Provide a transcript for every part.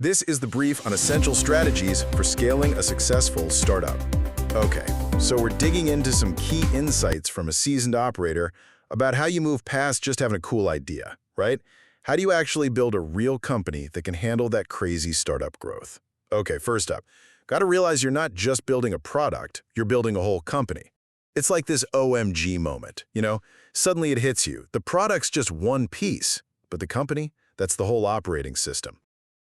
This is the brief on essential strategies for scaling a successful startup. Okay, so we're digging into some key insights from a seasoned operator about how you move past just having a cool idea, right? How do you actually build a real company that can handle that crazy startup growth? Okay, first up, gotta realize you're not just building a product, you're building a whole company. It's like this OMG moment, Suddenly it hits you. The product's just one piece, but the company, that's the whole operating system.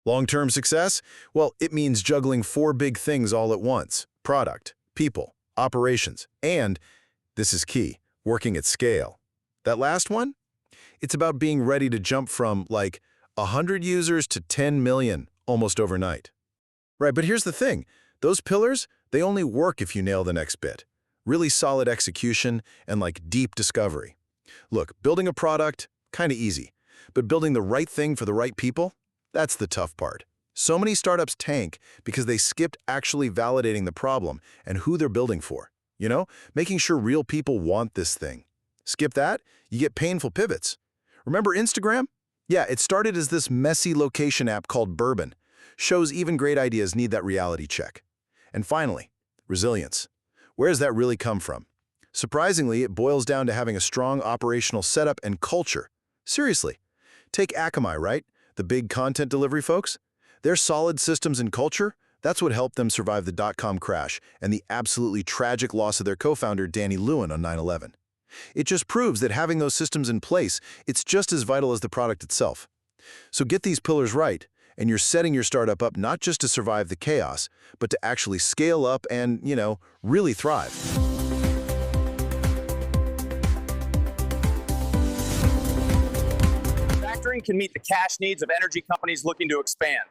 Long-term success? Well, it means juggling 4 big things all at once: product, people, operations, and, this is key, working at scale. That last one? It's about being ready to jump from, 100 users to 10 million almost overnight. Right, but here's the thing. Those pillars, they only work if you nail the next bit. Really solid execution and, deep discovery. Look, building a product, kinda easy. But building the right thing for the right people? That's the tough part. So many startups tank because they skipped actually validating the problem and who they're building for. Making sure real people want this thing. Skip that, you get painful pivots. Remember Instagram? Yeah, it started as this messy location app called Bourbon. Shows even great ideas need that reality check. And finally, resilience. Where does that really come from? Surprisingly, it boils down to having a strong operational setup and culture. Seriously. Take Akamai, right? The big content delivery folks? Their solid systems and culture, that's what helped them survive the dot-com crash and the absolutely tragic loss of their co-founder Danny Lewin on 9/11. It just proves that having those systems in place, it's just as vital as the product itself. So get these pillars right, and you're setting your startup up not just to survive the chaos, but to actually scale up and, really thrive. Factoring can meet the cash needs of energy companies looking to expand.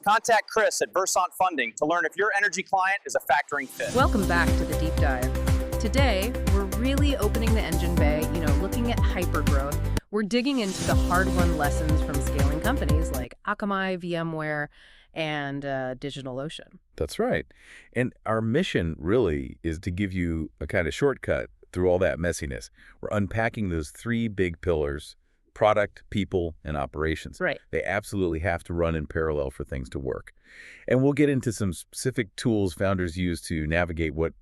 Contact Chris at Versant Funding to learn if your energy client is a factoring fit. Welcome back to the Deep Dive. Today, we're really opening the engine bay, looking at hypergrowth. We're digging into the hard-won lessons from scaling companies like Akamai, VMware, and DigitalOcean. That's right. And our mission really is to give you a kind of shortcut through all that messiness. We're unpacking those 3 big pillars: product, people, and operations. Right. They absolutely have to run in parallel for things to work. And we'll get into some specific tools founders use to navigate what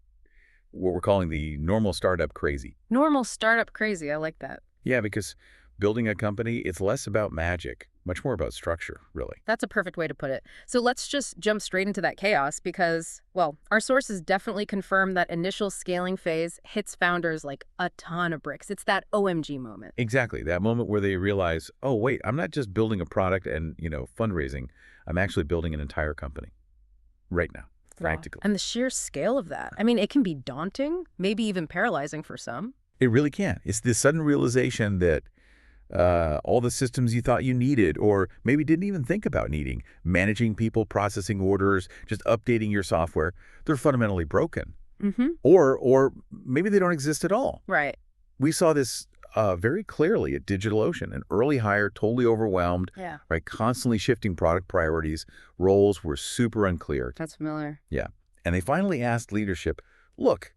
we're calling the normal startup crazy. Normal startup crazy, I like that. Yeah, because building a company, it's less about magic, much more about structure, really. That's a perfect way to put it. So let's just jump straight into that chaos because, our sources definitely confirm that initial scaling phase hits founders like a ton of bricks. It's that OMG moment. Exactly. That moment where they realize, oh, wait, I'm not just building a product and, fundraising. I'm actually building an entire company right now, practically. And the sheer scale of that. It can be daunting, maybe even paralyzing for some. It really can. It's the sudden realization that all the systems you thought you needed or maybe didn't even think about needing, managing people, processing orders, just updating your software, they're fundamentally broken. Mm-hmm. Or maybe they don't exist at all. Right. We saw this very clearly at DigitalOcean. An early hire, totally overwhelmed, right? Constantly shifting product priorities. Roles were super unclear. That's familiar. Yeah. And they finally asked leadership, look,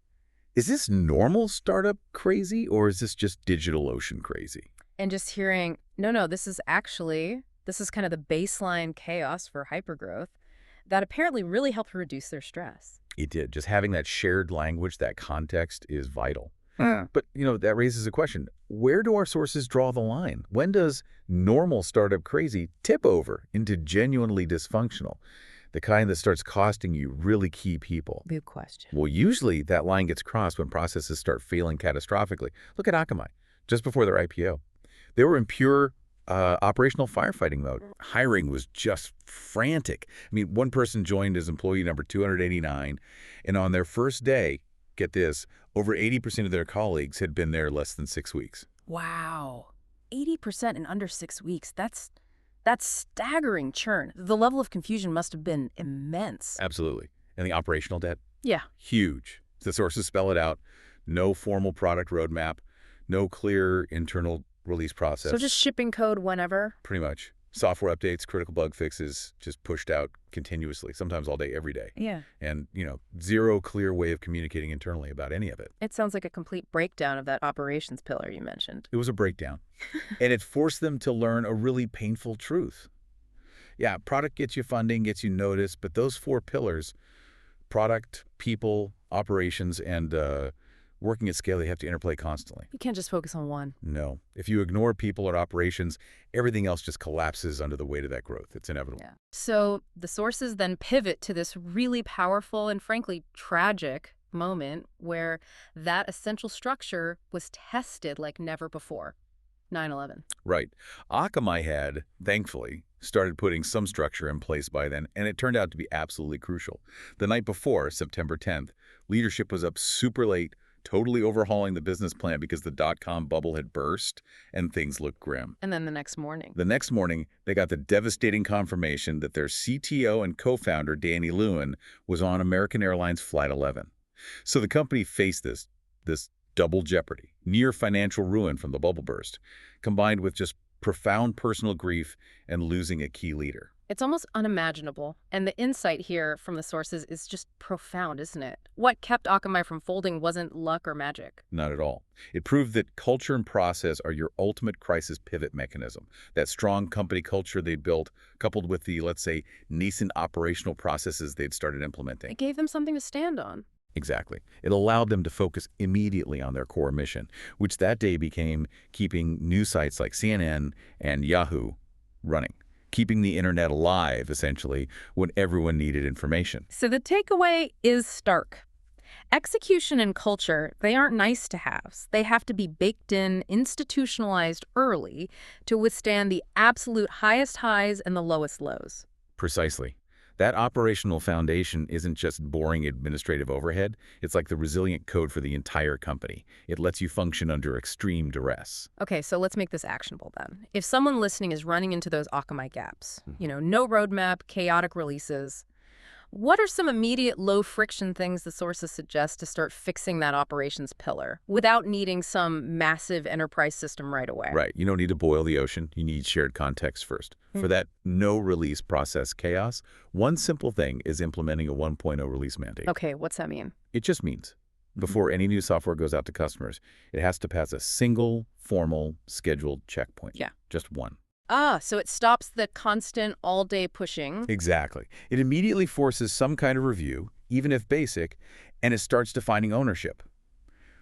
is this normal startup crazy or is this just DigitalOcean crazy? And just hearing, no, this is kind of the baseline chaos for hypergrowth that apparently really helped reduce their stress. It did. Just having that shared language, that context is vital. But, that raises a question. Where do our sources draw the line? When does normal startup crazy tip over into genuinely dysfunctional? The kind that starts costing you really key people. Good question. Well, usually that line gets crossed when processes start failing catastrophically. Look at Akamai, just before their IPO. They were in pure operational firefighting mode. Hiring was just frantic. One person joined as employee number 289, and on their first day, get this, over 80% of their colleagues had been there less than 6 weeks. Wow. 80% in under 6 weeks. That's staggering churn. The level of confusion must have been immense. Absolutely. And the operational debt? Yeah. Huge. The sources spell it out. No formal product roadmap, no clear internal release process. So just shipping code whenever? Pretty much. Software updates, critical bug fixes, just pushed out continuously, sometimes all day, every day. Yeah. And, zero clear way of communicating internally about any of it. It sounds like a complete breakdown of that operations pillar you mentioned. It was a breakdown. And it forced them to learn a really painful truth. Yeah, product gets you funding, gets you noticed, but those 4 pillars, product, people, operations, and working at scale, they have to interplay constantly. You can't just focus on one. No. If you ignore people or operations, everything else just collapses under the weight of that growth. It's inevitable. Yeah. So the sources then pivot to this really powerful and frankly tragic moment where that essential structure was tested like never before. 9/11. Right. Akamai had, thankfully, started putting some structure in place by then, and it turned out to be absolutely crucial. The night before, September 10th, leadership was up super late, totally overhauling the business plan because the dot-com bubble had burst and things looked grim. And then the next morning. The next morning, they got the devastating confirmation that their CTO and co-founder, Danny Lewin, was on American Airlines Flight 11. So the company faced this double jeopardy, near financial ruin from the bubble burst, combined with just profound personal grief and losing a key leader. It's almost unimaginable. And the insight here from the sources is just profound, isn't it? What kept Akamai from folding wasn't luck or magic. Not at all. It proved that culture and process are your ultimate crisis pivot mechanism. That strong company culture they'd built, coupled with the, let's say, nascent operational processes they'd started implementing. It gave them something to stand on. Exactly. It allowed them to focus immediately on their core mission, which that day became keeping news sites like CNN and Yahoo running, keeping the internet alive, essentially, when everyone needed information. So the takeaway is stark. Execution and culture, they aren't nice to haves. They have to be baked in, institutionalized early to withstand the absolute highest highs and the lowest lows. Precisely. That operational foundation isn't just boring administrative overhead. It's like the resilient code for the entire company. It lets you function under extreme duress. Okay, so let's make this actionable then. If someone listening is running into those Akamai gaps, no roadmap, chaotic releases, what are some immediate low-friction things the sources suggest to start fixing that operations pillar without needing some massive enterprise system right away? Right. You don't need to boil the ocean. You need shared context first. For that no-release process chaos, one simple thing is implementing a 1.0 release mandate. Okay, what's that mean? It just means before any new software goes out to customers, it has to pass a single, formal, scheduled checkpoint. Yeah. Just one. So it stops the constant all-day pushing. Exactly. It immediately forces some kind of review, even if basic, and it starts defining ownership.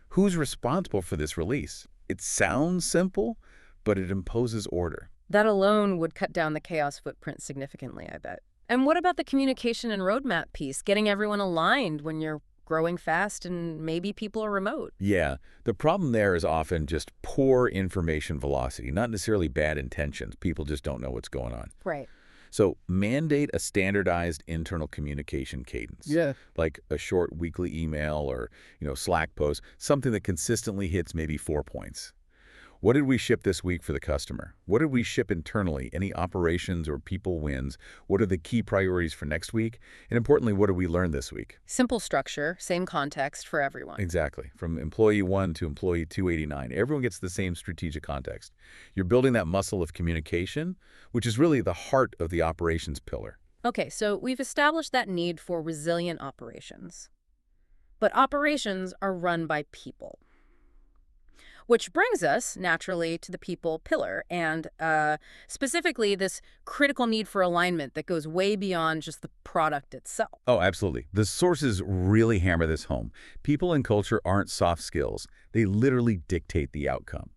Who's responsible for this release? It sounds simple, but it imposes order. That alone would cut down the chaos footprint significantly, I bet. And what about the communication and roadmap piece, getting everyone aligned when you're growing fast and maybe people are remote? Yeah, the problem there is often just poor information velocity, not necessarily bad intentions. People just don't know what's going on. Right. So mandate a standardized internal communication cadence. Yeah. Like a short weekly email or, Slack post, something that consistently hits maybe 4 points. What did we ship this week for the customer? What did we ship internally? Any operations or people wins? What are the key priorities for next week? And importantly, what did we learn this week? Simple structure, same context for everyone. Exactly. From employee 1 to employee 289, everyone gets the same strategic context. You're building that muscle of communication, which is really the heart of the operations pillar. Okay, so we've established that need for resilient operations. But operations are run by people. Which brings us, naturally, to the people pillar, and specifically this critical need for alignment that goes way beyond just the product itself. Oh, absolutely. The sources really hammer this home. People and culture aren't soft skills. They literally dictate the outcome.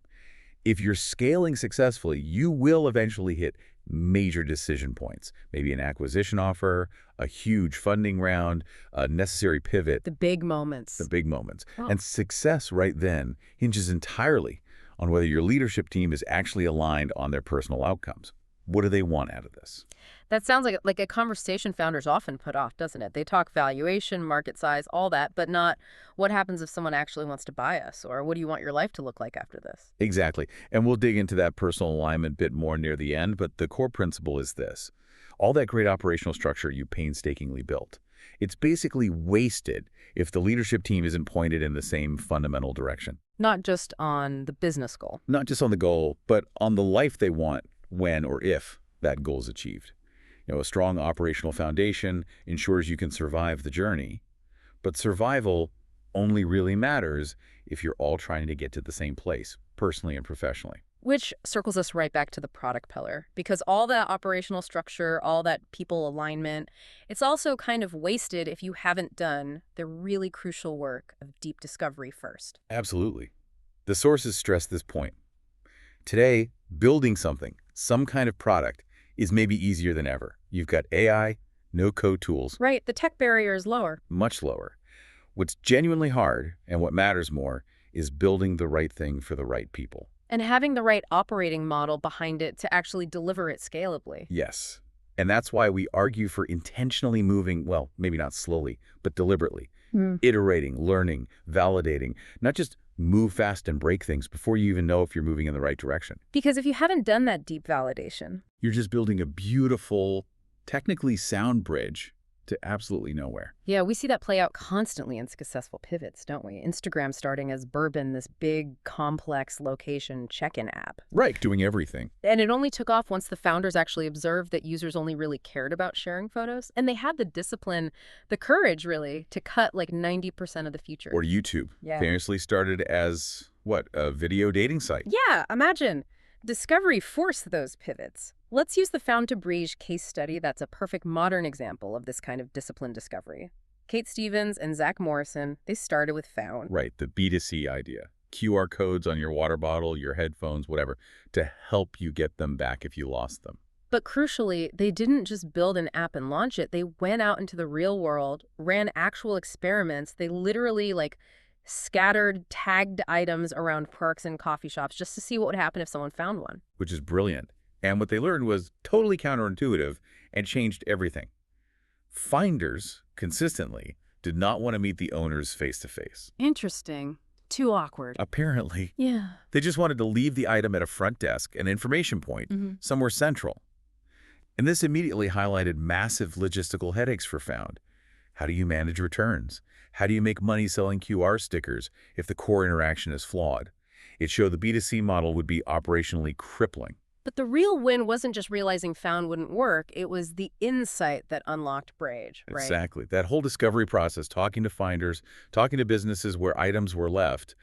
If you're scaling successfully, you will eventually hit major decision points, maybe an acquisition offer, a huge funding round, a necessary pivot. The big moments. The big moments. Oh. And success right then hinges entirely on whether your leadership team is actually aligned on their personal outcomes. What do they want out of this? That sounds like a conversation founders often put off, doesn't it? They talk valuation, market size, all that, but not what happens if someone actually wants to buy us, or what do you want your life to look like after this? Exactly. And we'll dig into that personal alignment bit more near the end, but the core principle is this. All that great operational structure you painstakingly built, it's basically wasted if the leadership team isn't pointed in the same fundamental direction. Not just on the business goal. Not just on the goal, but on the life they want when or if that goal is achieved. A strong operational foundation ensures you can survive the journey, but survival only really matters if you're all trying to get to the same place, personally and professionally. Which circles us right back to the product pillar, because all that operational structure, all that people alignment, it's also kind of wasted if you haven't done the really crucial work of deep discovery first. Absolutely. The sources stress this point. Today, building something, some kind of product, is maybe easier than ever. You've got AI, no-code tools, Right, the tech barrier is lower. much lower. What's genuinely hard, and what matters more, is building the right thing for the right people. And having the right operating model behind it to actually deliver it scalably. Yes. And that's why we argue for intentionally moving, well, maybe not slowly, but deliberately. Iterating, learning, validating, not just move fast and break things before you even know if you're moving in the right direction. Because if you haven't done that deep validation, You're just building a beautiful, technically sound bridge to absolutely nowhere. yeah, we see that play out constantly in successful pivots, don't we? Instagram starting as Bourbon, this big, complex location check-in app. Right, doing everything. And it only took off once the founders actually observed that users only really cared about sharing photos. And they had the discipline, the courage, really, to cut like 90% of the features. Or YouTube, Yeah. famously started as, what, a video dating site. Yeah, imagine. Discovery forced those pivots. Let's use the Found to Breeze case study that's a perfect modern example of this kind of disciplined discovery. Kate Stevens and Zach Morrison, they started with Found. Right, the B2C idea. QR codes on your water bottle, your headphones, whatever, to help you get them back if you lost them. But crucially, they didn't just build an app and launch it. They went out into the real world, ran actual experiments. They literally scattered tagged items around parks and coffee shops just to see what would happen if someone found one. Which is brilliant. And what they learned was totally counterintuitive and changed everything. Finders, consistently, did not want to meet the owners face-to-face. Interesting. Too awkward. Apparently, Yeah. they just wanted to leave the item at a front desk, an information point, somewhere central. And this immediately highlighted massive logistical headaches for Found. How do you manage returns? How do you make money selling QR stickers if the core interaction is flawed? It showed the B2C model would be operationally crippling. But the real win wasn't just realizing Found wouldn't work. It was the insight that unlocked Brage, right? Exactly. That whole discovery process, talking to finders, talking to businesses where items were left,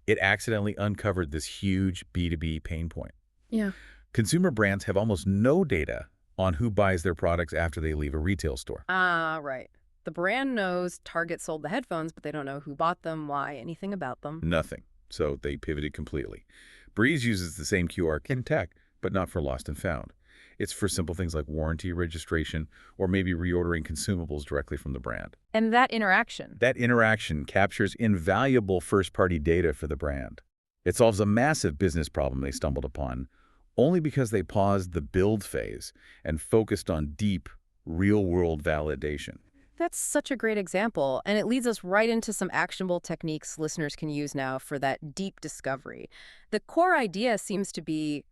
it accidentally uncovered this huge B2B pain point. Yeah. Consumer brands have almost no data on who buys their products after they leave a retail store. Ah, right. The brand knows Target sold the headphones, but they don't know who bought them, why, anything about them. Nothing. So they pivoted completely. Breeze uses the same QR in tech, but not for lost and found. It's for simple things like warranty registration or maybe reordering consumables directly from the brand. And that interaction. That interaction captures invaluable first-party data for the brand. It solves a massive business problem they stumbled upon only because they paused the build phase and focused on deep, real-world validation. That's such a great example, and it leads us right into some actionable techniques listeners can use now for that deep discovery. The core idea seems to be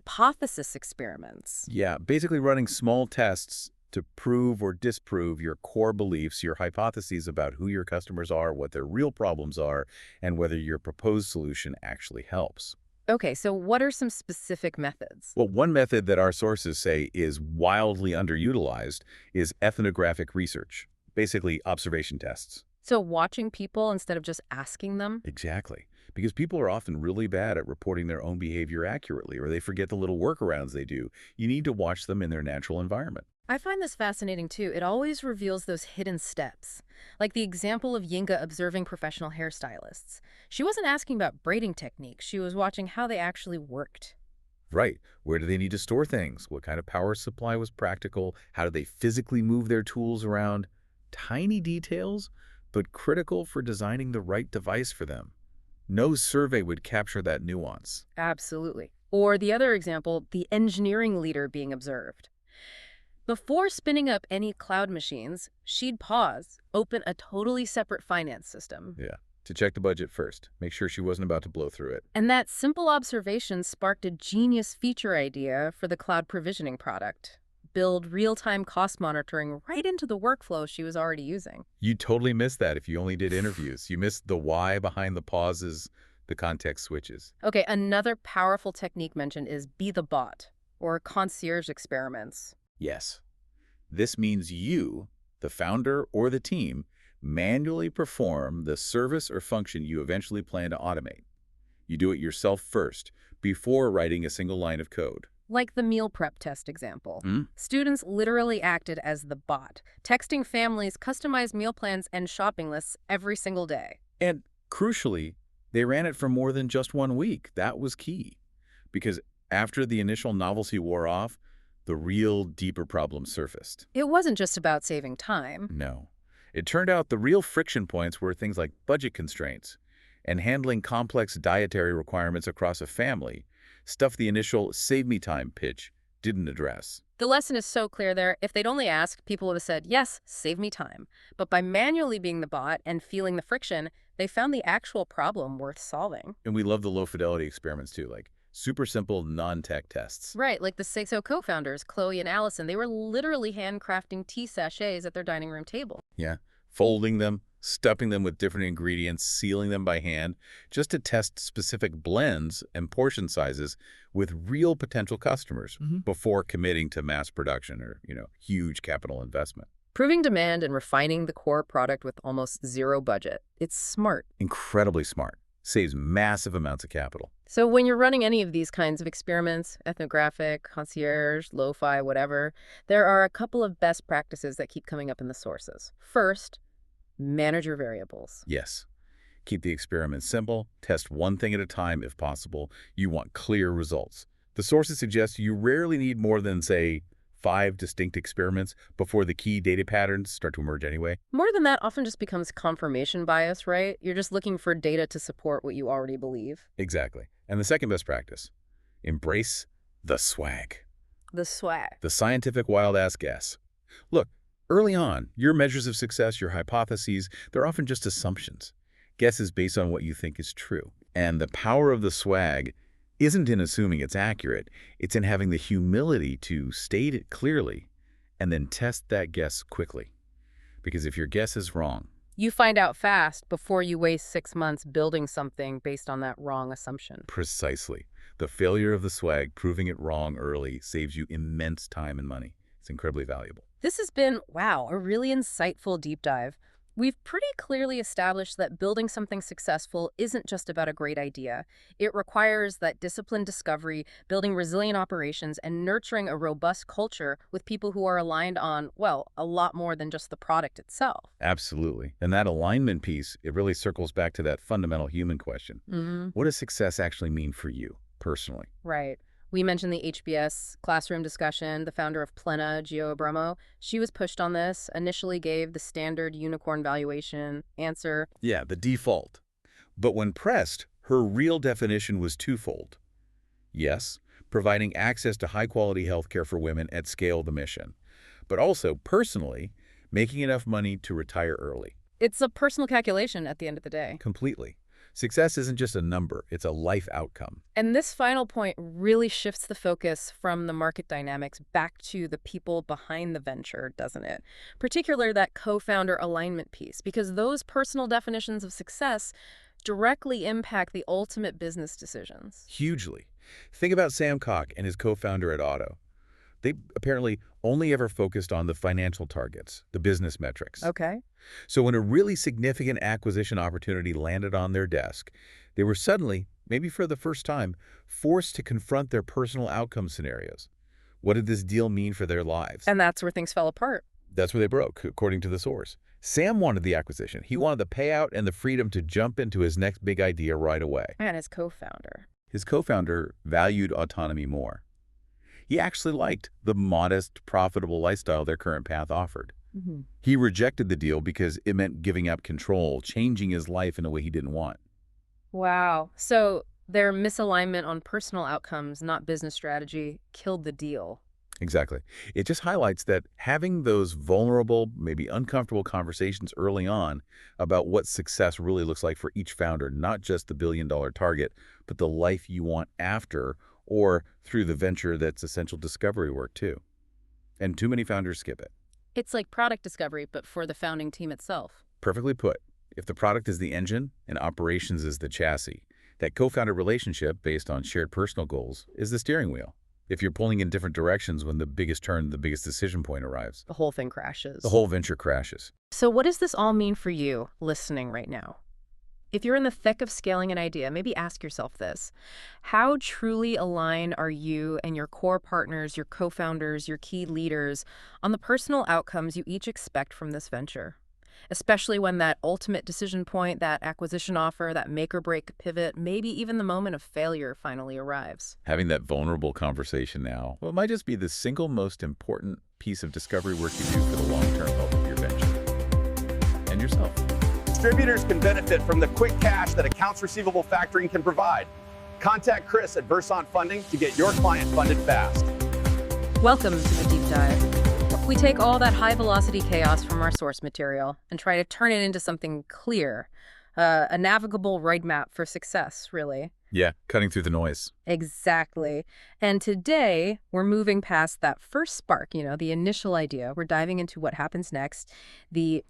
hypothesis experiments. Yeah, basically running small tests to prove or disprove your core beliefs, your hypotheses about who your customers are, what their real problems are, and whether your proposed solution actually helps. Okay, so what are some specific methods? Well, one method that our sources say is wildly underutilized is ethnographic research, basically observation tests. So watching people instead of just asking them? Exactly. Because people are often really bad at reporting their own behavior accurately, or they forget the little workarounds they do. You need to watch them in their natural environment. I find this fascinating too. It always reveals those hidden steps. Like the example of Yinga observing professional hairstylists. She wasn't asking about braiding techniques. She was watching how they actually worked. Right. Where do they need to store things? What kind of power supply was practical? How do they physically move their tools around? Tiny details, but critical for designing the right device for them. No survey would capture that nuance. Absolutely. Or the other example, the engineering leader being observed. Before spinning up any cloud machines, she'd pause, open a totally separate finance system. Yeah. To check the budget first. Make sure she wasn't about to blow through it. And that simple observation sparked a genius feature idea for the cloud provisioning product. Build real-time cost monitoring right into the workflow she was already using. You totally missed that if you only did interviews. You missed the why behind the pauses, the context switches. Okay, another powerful technique mentioned is be the bot, or concierge experiments. Yes. This means you, the founder or the team, manually perform the service or function you eventually plan to automate. You do it yourself first, before writing a single line of code. Like the meal prep test example. Hmm? Students literally acted as the bot, texting families customized meal plans and shopping lists every single day. And crucially, they ran it for more than just 1 week. That was key. Because after the initial novelty wore off, the real deeper problem surfaced. It wasn't just about saving time. No. It turned out the real friction points were things like budget constraints and handling complex dietary requirements across a family, stuff the initial save me time pitch didn't address. The lesson is so clear there. If they'd only asked, people would have said, yes, save me time. But by manually being the bot and feeling the friction, they found the actual problem worth solving. And we love the low-fidelity experiments too, like super simple non-tech tests. Right, like the Saxo co-founders, Chloe and Allison, they were literally handcrafting tea sachets at their dining room table. Yeah, folding them, stuffing them with different ingredients, sealing them by hand, just to test specific blends and portion sizes with real potential customers before committing to mass production or, huge capital investment. Proving demand and refining the core product with almost zero budget. It's smart. Incredibly smart. Saves massive amounts of capital. So when you're running any of these kinds of experiments, ethnographic, concierge, lo-fi, whatever, there are a couple of best practices that keep coming up in the sources. First, manage your variables. Yes. Keep the experiment simple. Test one thing at a time if possible. You want clear results. The sources suggest you rarely need more than, say, 5 distinct experiments before the key data patterns start to emerge anyway. More than that often just becomes confirmation bias, right? You're just looking for data to support what you already believe. Exactly. And the second best practice, embrace the swag. The swag. The scientific wild-ass guess. Look, early on, your measures of success, your hypotheses, they're often just assumptions. Guesses based on what you think is true. And the power of the swag isn't in assuming it's accurate. It's in having the humility to state it clearly and then test that guess quickly. Because if your guess is wrong, You find out fast before you waste 6 months building something based on that wrong assumption. precisely, the failure of the swag, proving it wrong early, saves you immense time and money. It's incredibly valuable. This has been, wow, a really insightful deep dive. We've pretty clearly established that building something successful isn't just about a great idea. It requires that disciplined discovery, building resilient operations, and nurturing a robust culture with people who are aligned on, well, a lot more than just the product itself. Absolutely. And that alignment piece, it really circles back to that fundamental human question. What does success actually mean for you, personally? Right. We mentioned the HBS classroom discussion. The founder of Plena, Gio Abramo, she was pushed on this, initially gave the standard unicorn valuation answer. Yeah, the default. But when pressed, her real definition was twofold. Yes, providing access to high-quality healthcare for women at scale, the mission. But also, personally, making enough money to retire early. It's a personal calculation at the end of the day. Completely. Success isn't just a number, it's a life outcome. And this final point really shifts the focus from the market dynamics back to the people behind the venture, doesn't it? Particularly that co-founder alignment piece, because those personal definitions of success directly impact the ultimate business decisions. Hugely. Think about Sam Cock and his co-founder at Otto. They apparently only ever focused on the financial targets, the business metrics. Okay. So when a really significant acquisition opportunity landed on their desk, they were suddenly, maybe for the first time, forced to confront their personal outcome scenarios. What did this deal mean for their lives? And that's where things fell apart. That's where they broke, according to the source. Sam wanted the acquisition. He wanted the payout and the freedom to jump into his next big idea right away. And his co-founder. His co-founder valued autonomy more. He actually liked the modest, profitable lifestyle their current path offered. He rejected the deal because it meant giving up control, changing his life in a way he didn't want. Wow. So their misalignment on personal outcomes, not business strategy, killed the deal. Exactly. It just highlights that having those vulnerable, maybe uncomfortable conversations early on about what success really looks like for each founder, not just the billion-dollar target, but the life you want after or through the venture that's essential discovery work too. And too many founders skip it. It's like product discovery, but for the founding team itself. Perfectly put. If the product is the engine and operations is the chassis, that co-founder relationship based on shared personal goals is the steering wheel. If you're pulling in different directions when the biggest turn, the biggest decision point arrives, The whole thing crashes. the whole venture crashes. So what does this all mean for you listening right now? If you're in the thick of scaling an idea, maybe ask yourself this. How truly aligned are you and your core partners, your co-founders, your key leaders on the personal outcomes you each expect from this venture? Especially when that ultimate decision point, that acquisition offer, that make or break pivot, maybe even the moment of failure finally arrives. Having that vulnerable conversation now, well, it might just be the single most important piece of discovery work you do for the long-term health of your venture and yourself. Distributors can benefit from the quick cash that accounts receivable factoring can provide. Contact Chris at Versant Funding to get your client funded fast. Welcome to the Deep Dive. We take all that high-velocity chaos from our source material and try to turn it into something clear, a navigable roadmap for success, really. Yeah, cutting through the noise. Exactly. And today, we're moving past that first spark, the initial idea. We're diving into what happens next, the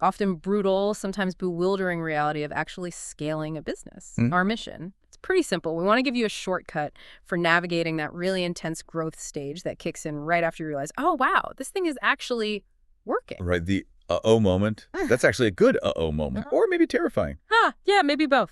often brutal, sometimes bewildering reality of actually scaling a business, our mission. It's pretty simple. We want to give you a shortcut for navigating that really intense growth stage that kicks in right after you realize, oh, wow, this thing is actually working. Right, the uh-oh moment. That's actually a good uh-oh moment, or maybe terrifying. Yeah, maybe both.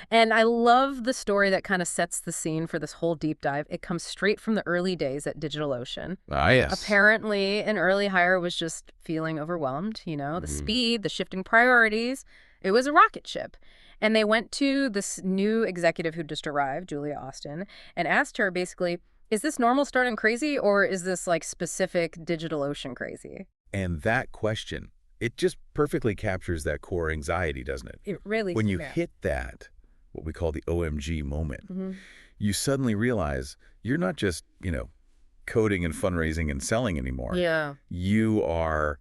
And I love the story that kind of sets the scene for this whole deep dive. It comes straight from the early days at DigitalOcean. Ah, yes. Apparently, an early hire was just feeling overwhelmed, the speed, the shifting priorities. It was a rocket ship. And they went to this new executive who just arrived, Julia Austin, and asked her basically, is this normal starting crazy, or is this like specific DigitalOcean crazy? And that question, it just perfectly captures that core anxiety, doesn't it? It really When you hit that, what we call the OMG moment, you suddenly realize you're not just, coding and fundraising and selling anymore. Yeah. You are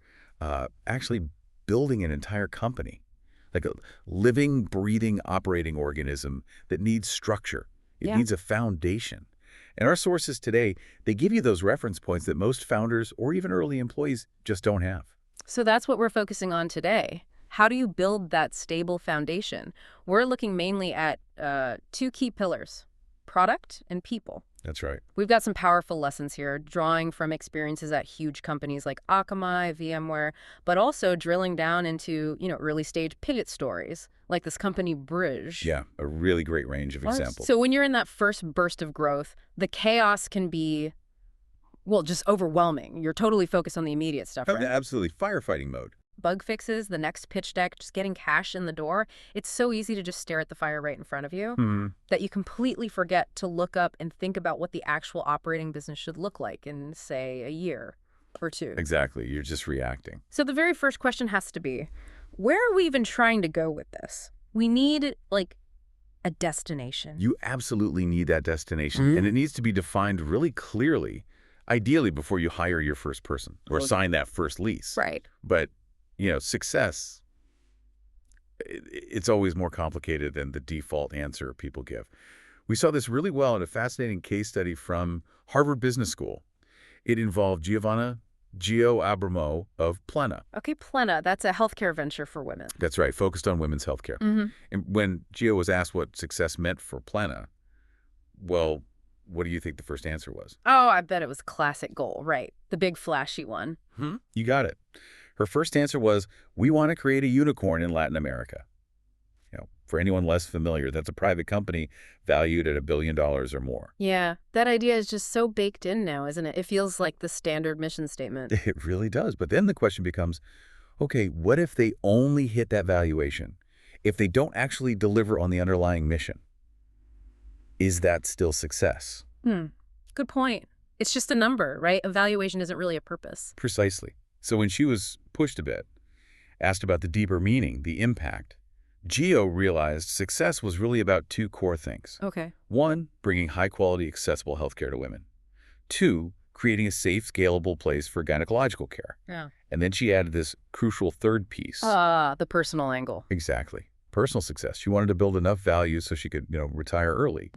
actually building an entire company, like a living, breathing, operating organism that needs structure. It needs a foundation. And our sources today, they give you those reference points that most founders or even early employees just don't have. So that's what we're focusing on today. How do you build that stable foundation? We're looking mainly at two key pillars, product and people. That's right. We've got some powerful lessons here, drawing from experiences at huge companies like Akamai, VMware, but also drilling down into, early stage pivot stories like this company Bridge. Yeah, a really great range of examples. So when you're in that first burst of growth, the chaos can be, just overwhelming. You're totally focused on the immediate stuff, right? Absolutely. Firefighting mode. Bug fixes, the next pitch deck, just getting cash in the door. It's so easy to just stare at the fire right in front of you that you completely forget to look up and think about what the actual operating business should look like in, say, a year or two. Exactly. You're just reacting. So the very first question has to be, where are we even trying to go with this? We need, a destination. You absolutely need that destination, and it needs to be defined really clearly, ideally before you hire your first person or sign that first lease. Right. But success, it's always more complicated than the default answer people give. We saw this really well in a fascinating case study from Harvard Business School. It involved Giovanna Abramo of Plena. Okay, Plena, that's a healthcare venture for women. That's right, focused on women's healthcare. And when Gio was asked what success meant for Plena, well, what do you think the first answer was? Oh, I bet it was classic goal, right? The big flashy one. You got it. Her first answer was, we want to create a unicorn in Latin America. For anyone less familiar, that's a private company valued at $1 billion or more. Yeah, that idea is just so baked in now, isn't it? It feels like the standard mission statement. It really does. But then the question becomes, okay, what if they only hit that valuation? If they don't actually deliver on the underlying mission? Is that still success? Good point. It's just a number, right? Evaluation isn't really a purpose. Precisely. So when she was pushed a bit, asked about the deeper meaning, the impact, Gio realized success was really about two core things. Okay. One, bringing high-quality, accessible healthcare to women. Two, creating a safe, scalable place for gynecological care. Yeah. And then she added this crucial third piece. The personal angle. Exactly. Personal success. She wanted to build enough value so she could, retire early.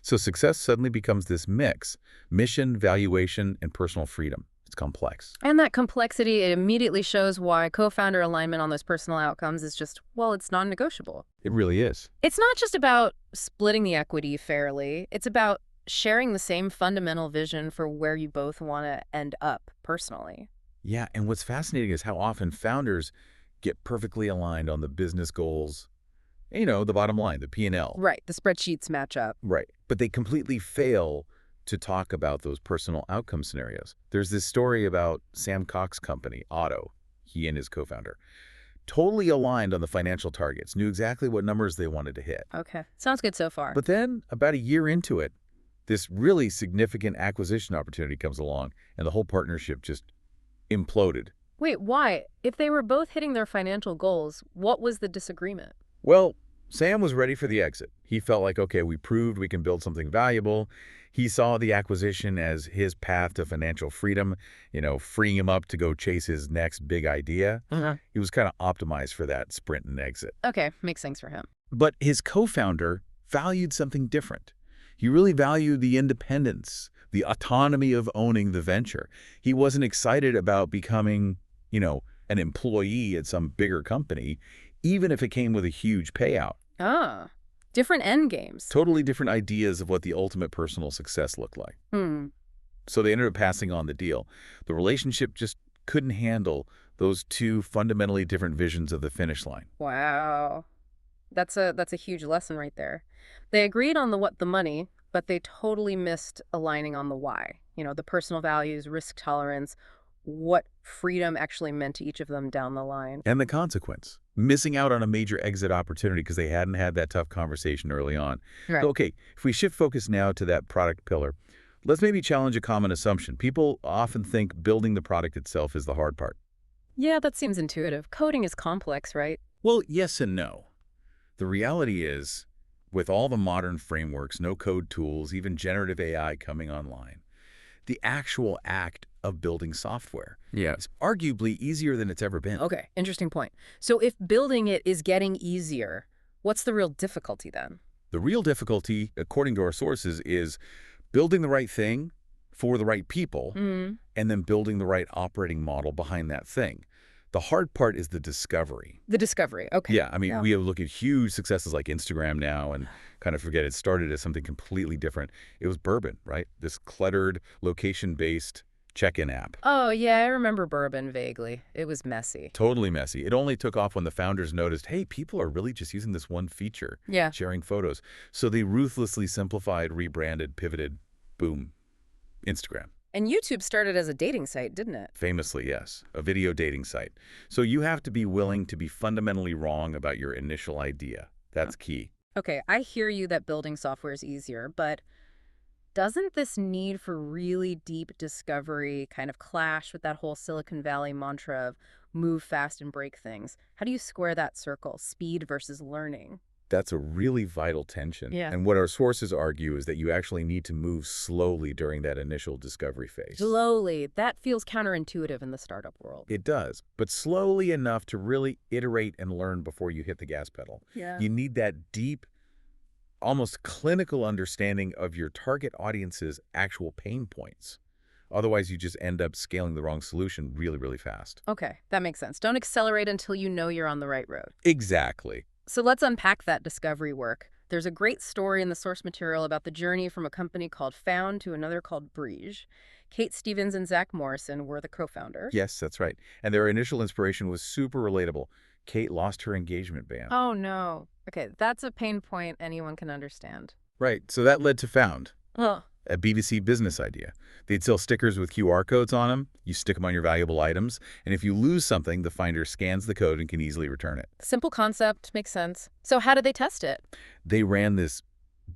So success suddenly becomes this mix: mission, valuation, and personal freedom. It's complex. And that complexity, it immediately shows why co-founder alignment on those personal outcomes is just, it's non-negotiable. It really is. It's not just about splitting the equity fairly. It's about sharing the same fundamental vision for where you both want to end up personally. Yeah, and what's fascinating is how often founders get perfectly aligned on the business goals, The bottom line, the P&L. Right, the spreadsheets match up. Right. But they completely fail to talk about those personal outcome scenarios. There's this story about Sam Cox's company, Otto, he and his co-founder, totally aligned on the financial targets, knew exactly what numbers they wanted to hit. Okay, sounds good so far. But then, about a year into it, this really significant acquisition opportunity comes along, and the whole partnership just imploded. Wait, why? If they were both hitting their financial goals, what was the disagreement? Well, Sam was ready for the exit. He felt like, okay, we proved we can build something valuable. He saw the acquisition as his path to financial freedom, freeing him up to go chase his next big idea. He was kind of optimized for that sprint and exit. Okay, makes sense for him. But his co-founder valued something different. He really valued the independence, the autonomy of owning the venture. He wasn't excited about becoming, an employee at some bigger company, even if it came with a huge payout. Ah, different end games. Totally different ideas of what the ultimate personal success looked like. So they ended up passing on the deal. The relationship just couldn't handle those two fundamentally different visions of the finish line. Wow. That's a huge lesson right there. They agreed on the money, but they totally missed aligning on the why. The personal values, risk tolerance, what freedom actually meant to each of them down the line. And the consequence, missing out on a major exit opportunity because they hadn't had that tough conversation early on. Right. So, okay, if we shift focus now to that product pillar, let's maybe challenge a common assumption. People often think building the product itself is the hard part. Yeah, that seems intuitive. Coding is complex, right? Well, yes and no. The reality is, with all the modern frameworks, no-code tools, even generative AI coming online, the actual act of building software is arguably easier than it's ever been. Okay, interesting point. So if building it is getting easier, what's the real difficulty then? The real difficulty, according to our sources, is building the right thing for the right people and then building the right operating model behind that thing. The hard part is the discovery. The discovery, okay. Yeah, we have look at huge successes like Instagram now and kind of forget it started as something completely different. It was Bourbon, right? This cluttered, location-based check-in app. Oh, yeah, I remember Bourbon vaguely. It was messy. Totally messy. It only took off when the founders noticed, hey, people are really just using this one feature, sharing photos. So they ruthlessly simplified, rebranded, pivoted, boom, Instagram. And YouTube started as a dating site, didn't it? Famously, yes, a video dating site. So you have to be willing to be fundamentally wrong about your initial idea. That's key. Okay, I hear you that building software is easier, but doesn't this need for really deep discovery kind of clash with that whole Silicon Valley mantra of move fast and break things? How do you square that circle, speed versus learning? That's a really vital tension. Yeah. And what our sources argue is that you actually need to move slowly during that initial discovery phase. Slowly. That feels counterintuitive in the startup world. It does, but slowly enough to really iterate and learn before you hit the gas pedal. Yeah. You need that deep, almost clinical understanding of your target audience's actual pain points. Otherwise, you just end up scaling the wrong solution really, really fast. Okay, that makes sense. Don't accelerate until you know you're on the right road. Exactly. So let's unpack that discovery work. There's a great story in the source material about the journey from a company called Found to another called Breege. Kate Stevens and Zach Morrison were the co-founders. Yes, that's right. And their initial inspiration was super relatable. Kate lost her engagement band. Oh, no. Okay, that's a pain point anyone can understand. Right, so that led to Found, Oh. a B2C business idea. They'd sell stickers with QR codes on them. You stick them on your valuable items. And if you lose something, the finder scans the code and can easily return it. Simple concept, makes sense. So how did they test it? They ran this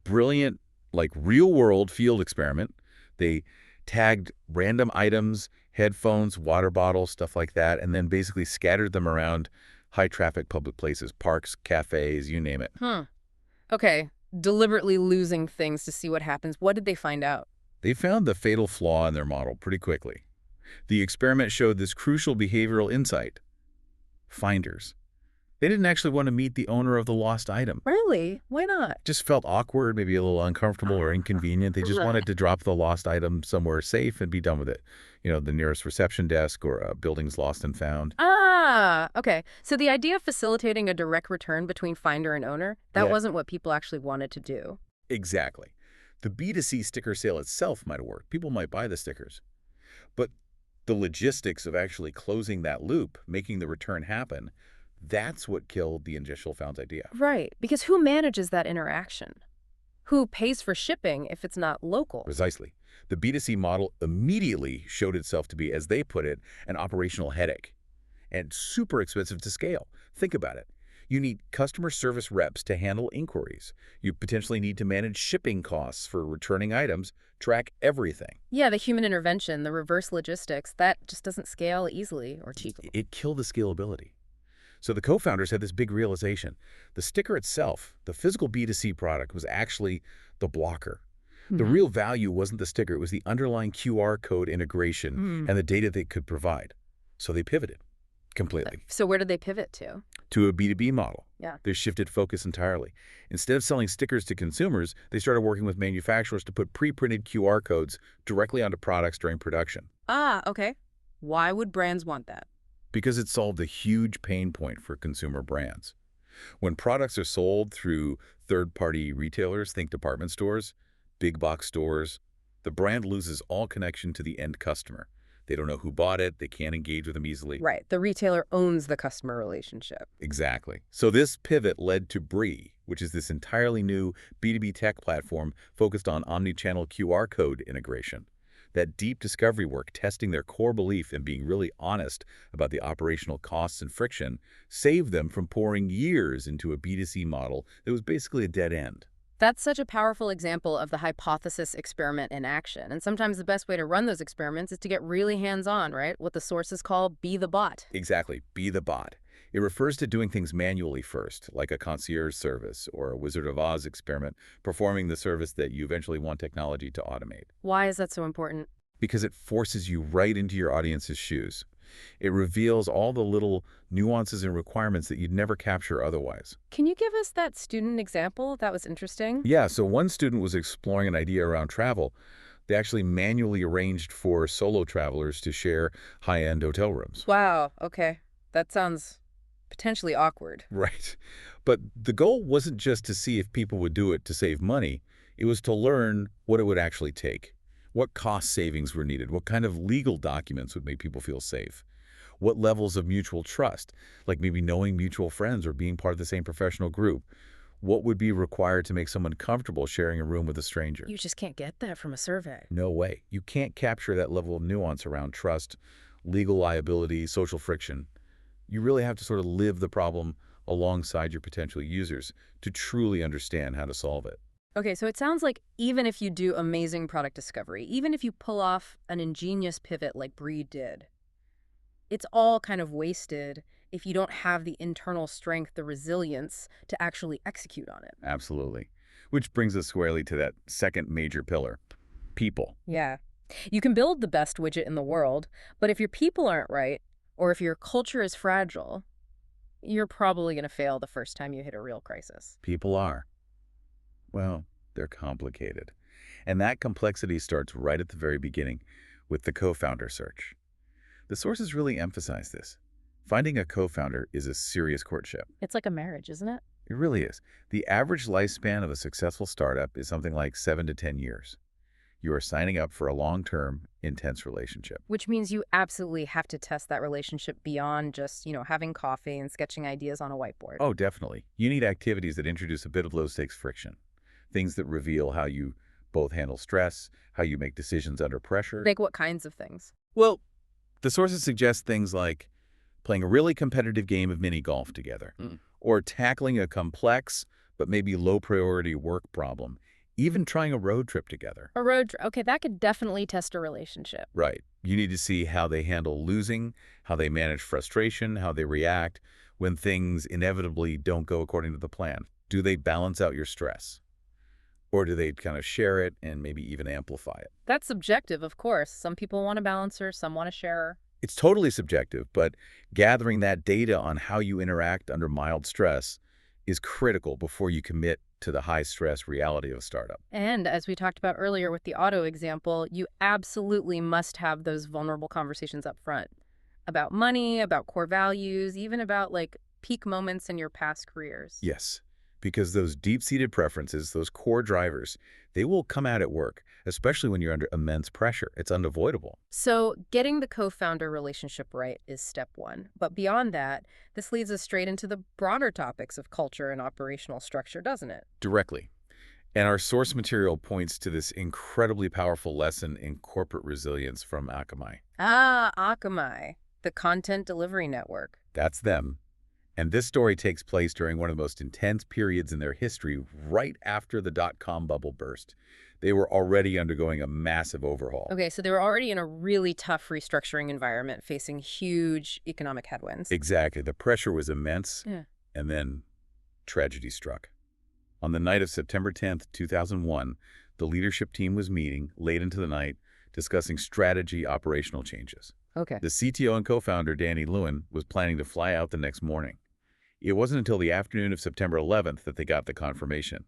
brilliant, real-world field experiment. They tagged random items, headphones, water bottles, stuff like that, and then basically scattered them around high-traffic public places, parks, cafes, you name it. Okay, deliberately losing things to see what happens. What did they find out? They found the fatal flaw in their model pretty quickly. The experiment showed this crucial behavioral insight. Finders. They didn't actually want to meet the owner of the lost item. Really? Why not? Just felt awkward, maybe a little uncomfortable or inconvenient. They just wanted to drop the lost item somewhere safe and be done with it. The nearest reception desk or buildings lost and found. Ah, okay. So the idea of facilitating a direct return between finder and owner, that wasn't what people actually wanted to do. Exactly. The B2C sticker sale itself might have worked. People might buy the stickers. But the logistics of actually closing that loop, making the return happen, That's what killed the initial found's idea. Right, because who manages that interaction? Who pays for shipping if it's not local? Precisely. The B2C model immediately showed itself to be, as they put it, an operational headache and super expensive to scale. Think about it. You need customer service reps to handle inquiries. You potentially need to manage shipping costs for returning items, track everything. Yeah, the human intervention, the reverse logistics, that just doesn't scale easily or cheaply. It killed the scalability. So the co-founders had this big realization. The sticker itself, the physical B2C product, was actually the blocker. The real value wasn't the sticker, it was the underlying QR code integration and the data they could provide. So they pivoted completely So where did they pivot to? to a B2B model. Yeah. They shifted focus entirely. Instead of selling stickers to consumers, they started working with manufacturers to put pre-printed QR codes directly onto products during production. Ah, okay. Why would brands want that? Because it solved a huge pain point for consumer brands. When products are sold through third-party retailers, think department stores, big box stores, the brand loses all connection to the end customer. They don't know who bought it, they can't engage with them easily. Right. The retailer owns the customer relationship. Exactly. So this pivot led to Brie, which is this entirely new B2B tech platform focused on omni-channel QR code integration. That deep discovery work, testing their core belief and being really honest about the operational costs and friction, saved them from pouring years into a B2C model that was basically a dead end. That's such a powerful example of the hypothesis experiment in action. And sometimes the best way to run those experiments is to get really hands-on, right? What the sources call be the bot. Exactly. Be the bot. It refers to doing things manually first, like a concierge service or a Wizard of Oz experiment, performing the service that you eventually want technology to automate. Why is that so important? Because it forces you right into your audience's shoes. It reveals all the little nuances and requirements that you'd never capture otherwise. Can you give us that student example? That was interesting. Yeah, so one student was exploring an idea around travel. They actually manually arranged for solo travelers to share high-end hotel rooms. Wow, okay. That sounds potentially awkward. Right. But the goal wasn't just to see if people would do it to save money. It was to learn what it would actually take. What cost savings were needed? What kind of legal documents would make people feel safe? What levels of mutual trust, like maybe knowing mutual friends or being part of the same professional group? What would be required to make someone comfortable sharing a room with a stranger? You just can't get that from a survey. No way. You can't capture that level of nuance around trust, legal liability, social friction. You really have to sort of live the problem alongside your potential users to truly understand how to solve it. Okay, so it sounds like even if you do amazing product discovery, even if you pull off an ingenious pivot like Brie did, it's all kind of wasted if you don't have the internal strength, the resilience to actually execute on it. Absolutely. Which brings us squarely to that second major pillar, people. Yeah. You can build the best widget in the world, but if your people aren't right, or if your culture is fragile, you're probably going to fail the first time you hit a real crisis. People are. Well, they're complicated. And that complexity starts right at the very beginning with the co-founder search. The sources really emphasize this. Finding a co-founder is a serious courtship. It's like a marriage, isn't it? It really is. The average lifespan of a successful startup is something like 7 to 10 years. You are signing up for a long-term, intense relationship. Which means you absolutely have to test that relationship beyond just, having coffee and sketching ideas on a whiteboard. Oh, definitely. You need activities that introduce a bit of low-stakes friction. Things that reveal how you both handle stress, how you make decisions under pressure. Like what kinds of things? Well, the sources suggest things like playing a really competitive game of mini golf together, or tackling a complex but maybe low-priority work problem, even trying a road trip together. A road trip. Okay, that could definitely test a relationship. Right. You need to see how they handle losing, how they manage frustration, how they react when things inevitably don't go according to the plan. Do they balance out your stress? Or do they kind of share it and maybe even amplify it? That's subjective, of course. Some people want a balancer, some want a sharer. It's totally subjective, but gathering that data on how you interact under mild stress is critical before you commit to the high-stress reality of a startup. And as we talked about earlier with the auto example, you absolutely must have those vulnerable conversations up front about money, about core values, even about peak moments in your past careers. Yes. because those deep-seated preferences, those core drivers, they will come out at work, especially when you're under immense pressure. It's unavoidable. So getting the co-founder relationship right is step one. But beyond that, this leads us straight into the broader topics of culture and operational structure, doesn't it? Directly. And our source material points to this incredibly powerful lesson in corporate resilience from Akamai. Ah, Akamai, the content delivery network. That's them. And this story takes place during one of the most intense periods in their history, right after the dot-com bubble burst. They were already undergoing a massive overhaul. Okay, so they were already in a really tough restructuring environment, facing huge economic headwinds. Exactly. The pressure was immense, Yeah. and then tragedy struck. On the night of September 10th, 2001, the leadership team was meeting late into the night, discussing strategy operational changes. Okay. The CTO and co-founder, Danny Lewin, was planning to fly out the next morning. It wasn't until the afternoon of September 11th that they got the confirmation.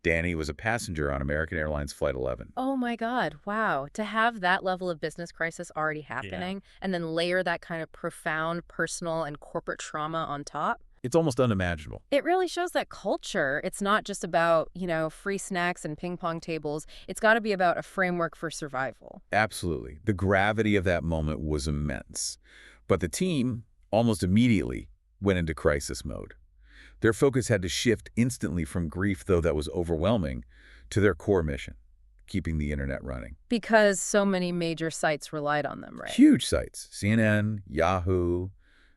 Danny was a passenger on American Airlines Flight 11. Oh my God, wow. To have that level of business crisis already happening and then layer that kind of profound personal and corporate trauma on top. It's almost unimaginable. It really shows that culture, it's not just about, free snacks and ping pong tables. It's got to be about a framework for survival. Absolutely. The gravity of that moment was immense. But the team, almost immediately, went into crisis mode. Their focus had to shift instantly from grief, though that was overwhelming, to their core mission, keeping the internet running. Because so many major sites relied on them, right? Huge sites, CNN, Yahoo,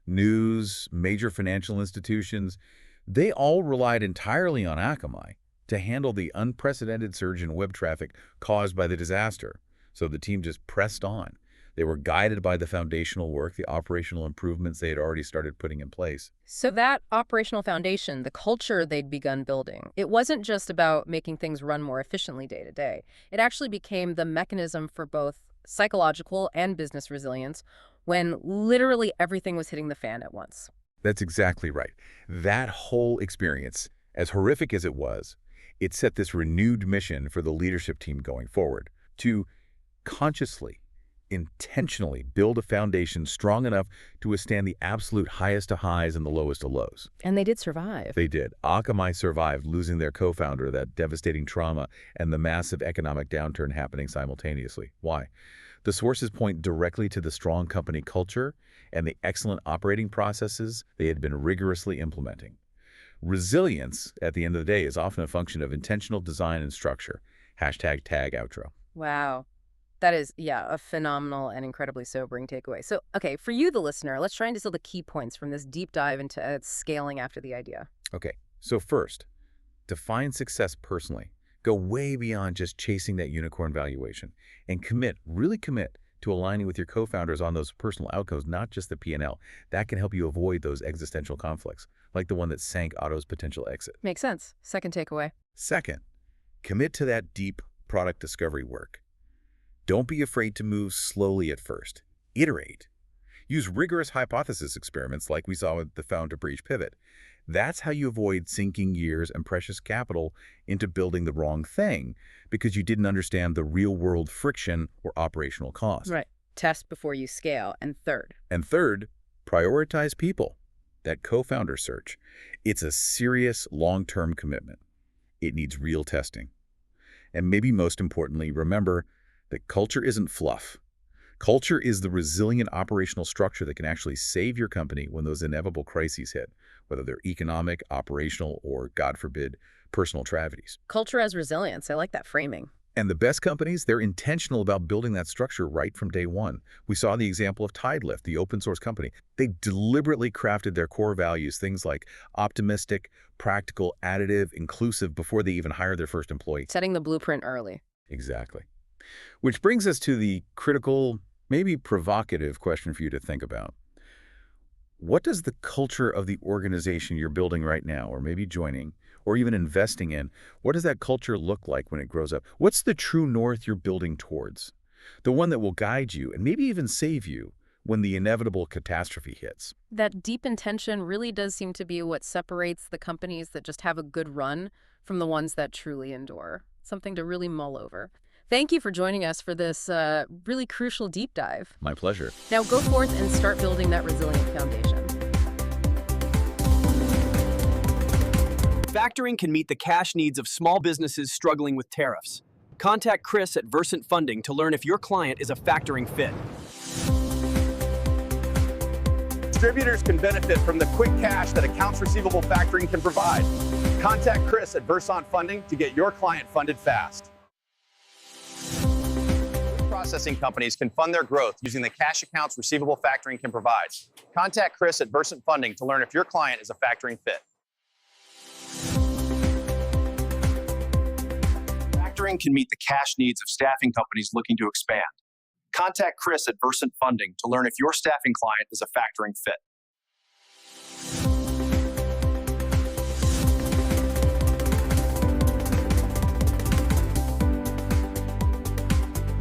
news, major financial institutions, they all relied entirely on Akamai to handle the unprecedented surge in web traffic caused by the disaster. So the team just pressed on. They were guided by the foundational work, the operational improvements they had already started putting in place. So that operational foundation, the culture they'd begun building, it wasn't just about making things run more efficiently day to day. It actually became the mechanism for both psychological and business resilience when literally everything was hitting the fan at once. That's exactly right. That whole experience, as horrific as it was, it set this renewed mission for the leadership team going forward to consciously, intentionally build a foundation strong enough to withstand the absolute highest of highs and the lowest of lows. And they did survive. They did. Akamai survived losing their co-founder, that devastating trauma, and the massive economic downturn happening simultaneously. Why? The sources point directly to the strong company culture and the excellent operating processes they had been rigorously implementing. Resilience, at the end of the day, is often a function of intentional design and structure. #tag outro. Wow. That is, a phenomenal and incredibly sobering takeaway. So, okay, for you, the listener, let's try and distill the key points from this deep dive into scaling after the idea. Okay, so first, define success personally. Go way beyond just chasing that unicorn valuation and really commit to aligning with your co-founders on those personal outcomes, not just the P&L. That can help you avoid those existential conflicts, like the one that sank Otto's potential exit. Makes sense. Second takeaway. Second, commit to that deep product discovery work. Don't be afraid to move slowly at first. Iterate. Use rigorous hypothesis experiments like we saw with the found-to-breach pivot. That's how you avoid sinking years and precious capital into building the wrong thing because you didn't understand the real-world friction or operational cost. Right. Test before you scale. And third, prioritize people. That co-founder search. It's a serious long-term commitment. It needs real testing. And maybe most importantly, remember that culture isn't fluff. Culture is the resilient operational structure that can actually save your company when those inevitable crises hit, whether they're economic, operational, or, God forbid, personal tragedies. Culture as resilience. I like that framing. And the best companies, they're intentional about building that structure right from day one. We saw the example of Tidelift, the open source company. They deliberately crafted their core values, things like optimistic, practical, additive, inclusive, before they even hired their first employee. Setting the blueprint early. Exactly. Which brings us to the critical, maybe provocative question for you to think about. What does the culture of the organization you're building right now, or maybe joining, or even investing in, what does that culture look like when it grows up? What's the true north you're building towards? The one that will guide you and maybe even save you when the inevitable catastrophe hits. That deep intention really does seem to be what separates the companies that just have a good run from the ones that truly endure. Something to really mull over. Thank you for joining us for this really crucial deep dive. My pleasure. Now go forth and start building that resilient foundation. Factoring can meet the cash needs of small businesses struggling with tariffs. Contact Chris at Versant Funding to learn if your client is a factoring fit. Distributors can benefit from the quick cash that accounts receivable factoring can provide. Contact Chris at Versant Funding to get your client funded fast. Processing companies can fund their growth using the cash accounts receivable factoring can provide. Contact Chris at Versant Funding to learn if your client is a factoring fit. Factoring can meet the cash needs of staffing companies looking to expand. Contact Chris at Versant Funding to learn if your staffing client is a factoring fit.